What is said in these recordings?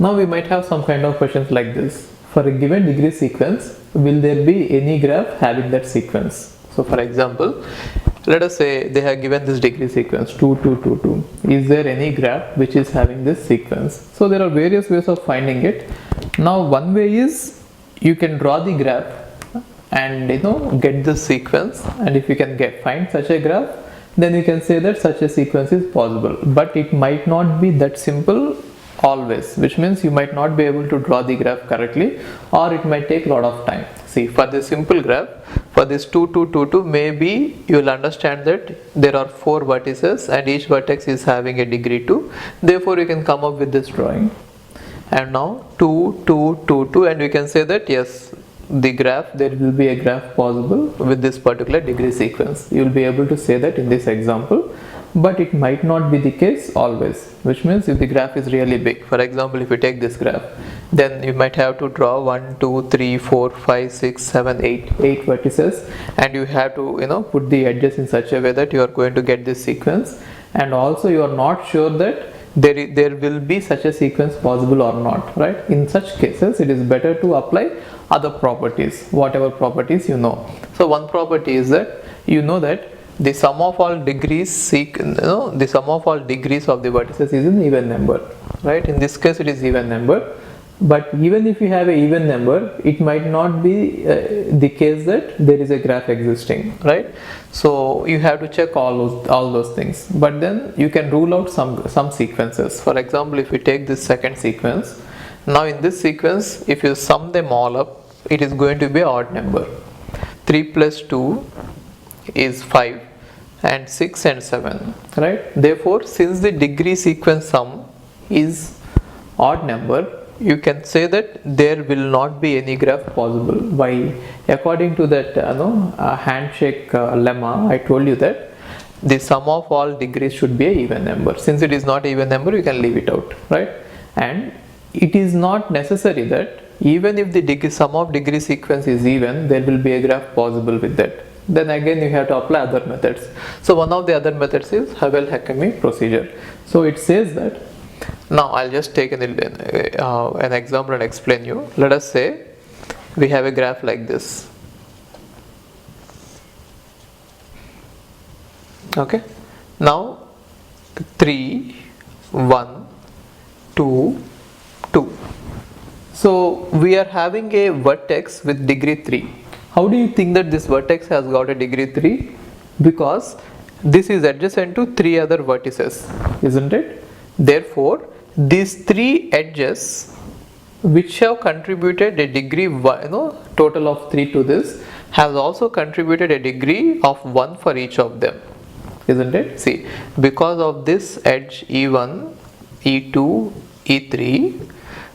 Now we might have some kind of questions like this. For a given degree sequence, will there be any graph having that sequence? So for example, let us say they have given this degree sequence 2 2 2 2. Is there any graph which is having this sequence? So there are various ways of finding it. Now one way is you can draw the graph and get the sequence, and if you can find such a graph, then you can say that such a sequence is possible. But it might not be that simple always, which means you might not be able to draw the graph correctly, or it might take a lot of time. See, for this simple graph, for this 2 2 2 2, maybe you will understand that there are 4 vertices and each vertex is having a degree 2. Therefore you can come up with this drawing. And now 2 2 2 2, and we can say that yes, the graph, there will be a graph possible with this particular degree sequence. You will be able to say that in this example, but it might not be the case always, which means if the graph is really big. For example, if you take this graph, then you might have to draw 1 2 3 4 5 6 7 8 vertices, and you have to put the edges in such a way that you are going to get this sequence, and also you are not sure that there will be such a sequence possible or not, right? In such cases, it is better to apply other properties, whatever properties you know. So one property is that that the sum of all degrees the sum of all degrees of the vertices is an even number, right? In this case it is even number, but even if you have an even number, it might not be the case that there is a graph existing, right? So you have to check all those things, but then you can rule out some sequences. For example, if you take this second sequence, now in this sequence, if you sum them all up, it is going to be an odd number. 3 plus 2 is 5, and 6 and 7, right? Therefore, since the degree sequence sum is odd number, you can say that there will not be any graph possible. Why? According to that handshake lemma, I told you that the sum of all degrees should be an even number. Since it is not an even number, you can leave it out, right? And it is not necessary that even if the sum of degree sequence is even, there will be a graph possible with that. Then again you have to apply other methods. So one of the other methods is Havel-Hakami procedure. So it says that, now I'll just take an example and explain you. Let us say we have a graph like this. Okay. Now 3 1 2 2. So we are having a vertex with degree 3. How do you think that this vertex has got a degree 3? Because this is adjacent to 3 other vertices, isn't it? Therefore, these 3 edges which have contributed a degree total of 3 to this, has also contributed a degree of 1 for each of them, isn't it? See, because of this edge E1, E2, E3,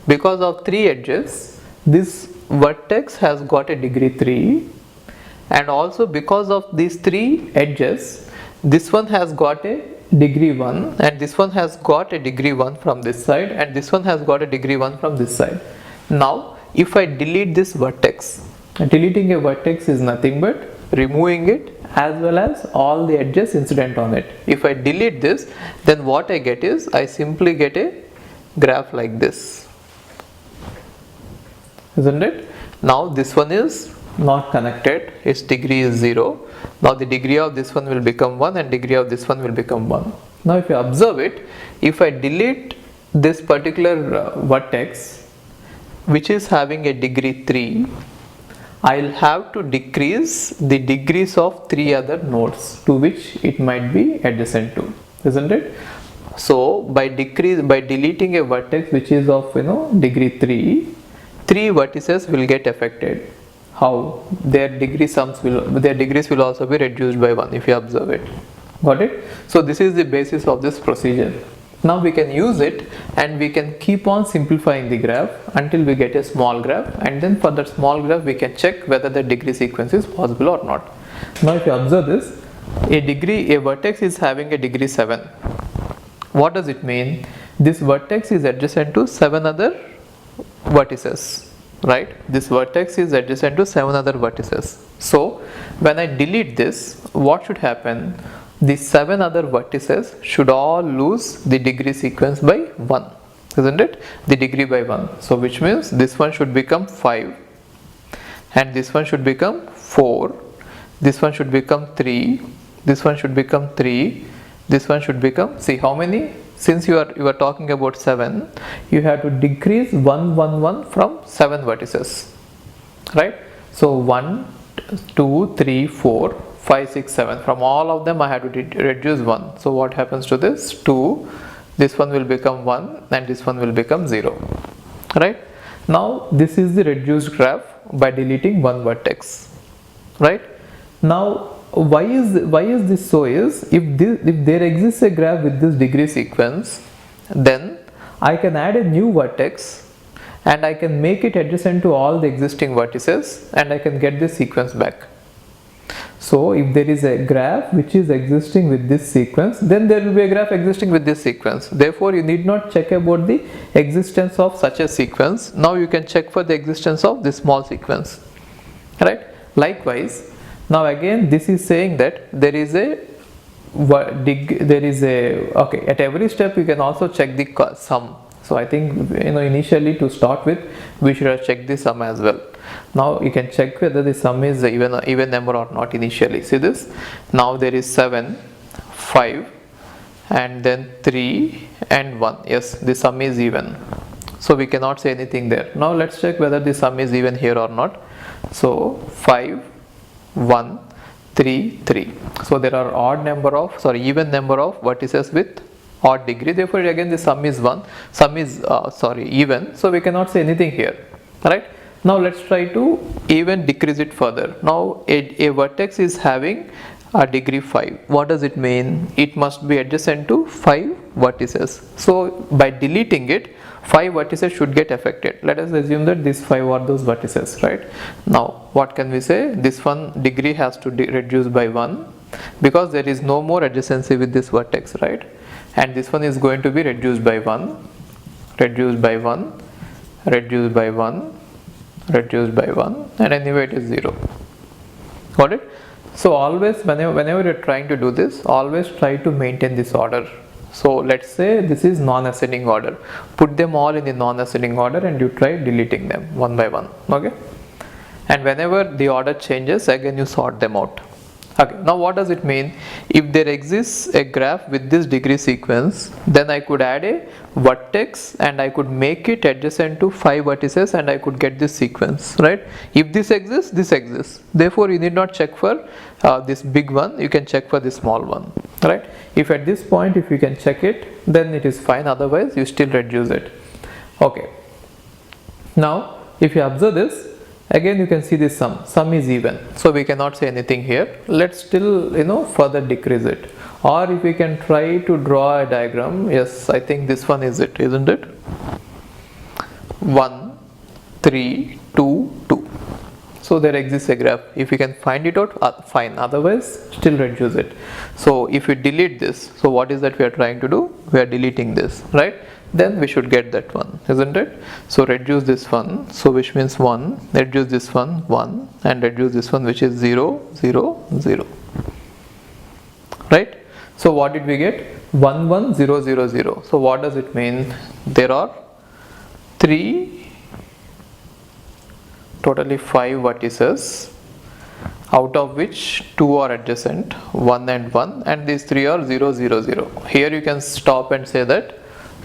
because of 3 edges, this vertex has got a degree 3, and also because of these 3 edges, this one has got a degree 1, and this one has got a degree 1 from this side, and this one has got a degree 1 from this side. Now if I delete this vertex, deleting a vertex is nothing but removing it as well as all the edges incident on it. If I delete this, then what I get is, I simply get a graph like this, isn't it? Now this one is not connected, its degree is 0. Now the degree of this one will become 1 and degree of this one will become 1. Now if you observe it, if I delete this particular vertex which is having a degree 3, I will have to decrease the degrees of 3 other nodes to which it might be adjacent to, isn't it? So by deleting a vertex which is of degree 3, 3 vertices will get affected. How? Their degrees will also be reduced by 1 if you observe it. Got it? So this is the basis of this procedure. Now we can use it and we can keep on simplifying the graph until we get a small graph, and then for that small graph we can check whether the degree sequence is possible or not. Now if you observe this, a vertex is having a degree 7. What does it mean? This vertex is adjacent to 7 other vertices, right? This vertex is adjacent to 7 other vertices. So when I delete this, what should happen? The 7 other vertices should all lose the degree sequence by 1. isn't it? The degree by 1. So which means this one should become 5 and this one should become 4, this one should become 3, this one should become 3, this one should become, see how many, since you are talking about 7, you have to decrease 1 1 1 from 7 vertices, right? So 1 2 3 4 5 6 7, from all of them I have to reduce 1. So what happens to this? 2, this one will become 1 and this one will become 0, right? Now this is the reduced graph by deleting one vertex, right? Now why is this so is, if there exists a graph with this degree sequence, then I can add a new vertex and I can make it adjacent to all the existing vertices and I can get this sequence back. So if there is a graph which is existing with this sequence, then there will be a graph existing with this sequence. Therefore you need not check about the existence of such a sequence. Now you can check for the existence of this small sequence, right? Likewise, now again this is saying that there is a okay, at every step you can also check the sum. So I think initially to start with we should have checked the sum as well. Now you can check whether the sum is even number or not initially. See this, now there is 7, 5 and then 3 and 1. Yes, the sum is even, so we cannot say anything there. Now let's check whether the sum is even here or not. So 5 1 3 3, so there are even number of vertices with odd degree, therefore again the sum is even, so we cannot say anything here, right? Now let's try to even decrease it further. Now a vertex is having a degree 5. What does it mean? It must be adjacent to 5 vertices. So by deleting it, 5 vertices should get affected. Let us assume that these 5 are those vertices, right? Now what can we say? This one degree has to reduce by 1 because there is no more adjacency with this vertex, right? And this one is going to be reduced by 1, reduced by 1, reduced by 1, reduced by 1, and anyway it is 0. Got it? So always whenever you're trying to do this, always try to maintain this order. So let's say this is non-ascending order, put them all in the non-ascending order and you try deleting them one by one, okay? And whenever the order changes, again you sort them out. Okay, now what does it mean? If there exists a graph with this degree sequence, then I could add a vertex and I could make it adjacent to 5 vertices and I could get this sequence, right? If this exists, this exists. Therefore, you need not check for this big one, you can check for this small one, right? If at this point, if you can check it, then it is fine, otherwise you still reduce it. Okay. Now, if you observe this, again you can see this sum is even, so we cannot say anything here. Let's still further decrease it, or if we can try to draw a diagram. Yes, I think this one is it, isn't it? 1 3 2 2, so there exists a graph. If we can find it out, fine, otherwise still reduce it. So if we delete this, so what is that we are trying to do? We are deleting this, right? Then we should get that one, isn't it? So reduce this one, so which means 1, reduce this one 1, and reduce this one, which is 0 0 0, right? So what did we get? 1 1 0 0 0. So what does it mean? There are 3, totally 5 vertices, out of which 2 are adjacent, 1 and 1, and these 3 are 0 0 0. Here you can stop and say that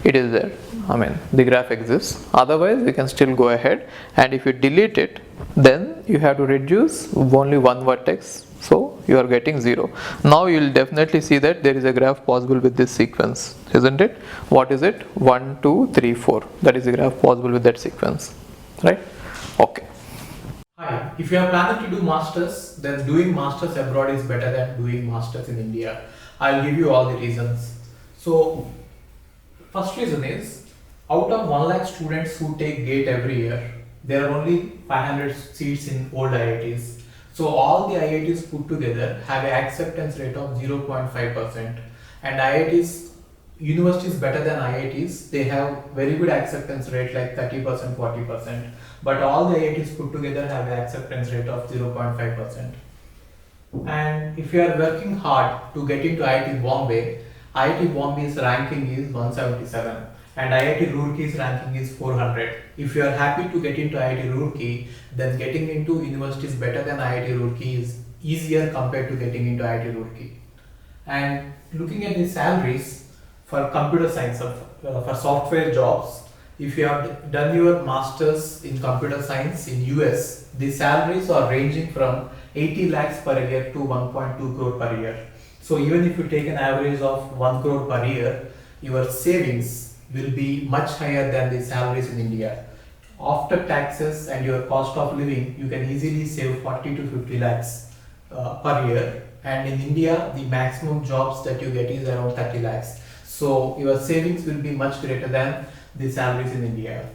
it is there, I mean the graph exists. Otherwise we can still go ahead, and if you delete it, then you have to reduce only one vertex, so you are getting 0. Now you will definitely see that there is a graph possible with this sequence, isn't it? What is it? 1 2 3 4, that is the graph possible with that sequence, right? Okay. Hi, if you are planning to do masters, then doing masters abroad is better than doing masters in India. I'll give you all the reasons. So first reason is, out of 1 lakh students who take GATE every year, there are only 500 seats in old IITs. So all the IITs put together have an acceptance rate of 0.5%, and IITs, universities better than IITs, they have very good acceptance rate like 30%, 40%, but all the IITs put together have an acceptance rate of 0.5%. And if you are working hard to get into IIT Bombay, IIT Bombay's ranking is 177, and IIT Roorkee's ranking is 400. If you are happy to get into IIT Roorkee, then getting into universities better than IIT Roorkee is easier compared to getting into IIT Roorkee. And looking at the salaries for computer science, for software jobs, if you have done your masters in computer science in US, the salaries are ranging from 80 lakhs per year to 1.2 crore per year. So even if you take an average of 1 crore per year, your savings will be much higher than the salaries in India. After taxes and your cost of living, you can easily save 40 to 50 lakhs per year. And in India, the maximum jobs that you get is around 30 lakhs. So your savings will be much greater than the salaries in India.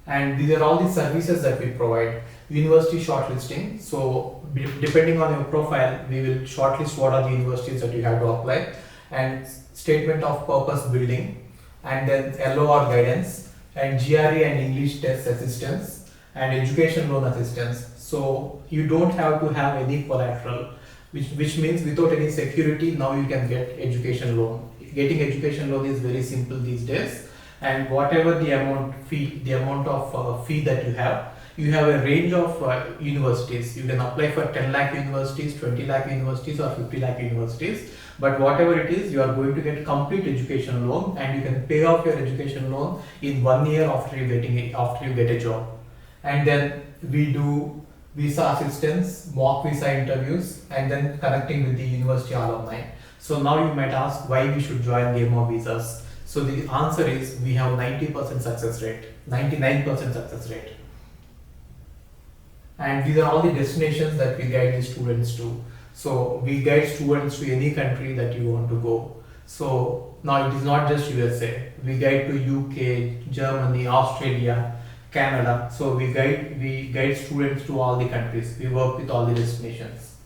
And these are all the services that we provide. University shortlisting. So depending on your profile, we will shortlist what are the universities that you have to apply, and statement of purpose building, and then LOR guidance, and GRE and English test assistance, and education loan assistance. So you don't have to have any collateral, which means without any security, now you can get education loan. Getting education loan is very simple these days, and whatever the amount of fee that you have a range of universities. You can apply for 10 lakh universities, 20 lakh universities, or 50 lakh universities. But whatever it is, you are going to get complete education loan, and you can pay off your education loan in 1 year after you get a job. And then we do visa assistance, mock visa interviews, and then connecting with the university alumni. So now you might ask why we should join Game of Visas. So the answer is we have 90% success rate, 99% success rate. And these are all the destinations that we guide the students to. So we guide students to any country that you want to go. So now it is not just USA. We guide to UK, Germany, Australia, Canada. So we guide students to all the countries. We work with all the destinations.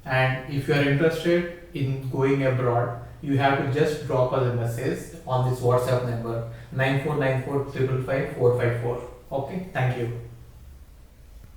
And if you are interested in going abroad, you have to just drop us a message on this WhatsApp number 9494 555 454. Okay, thank you.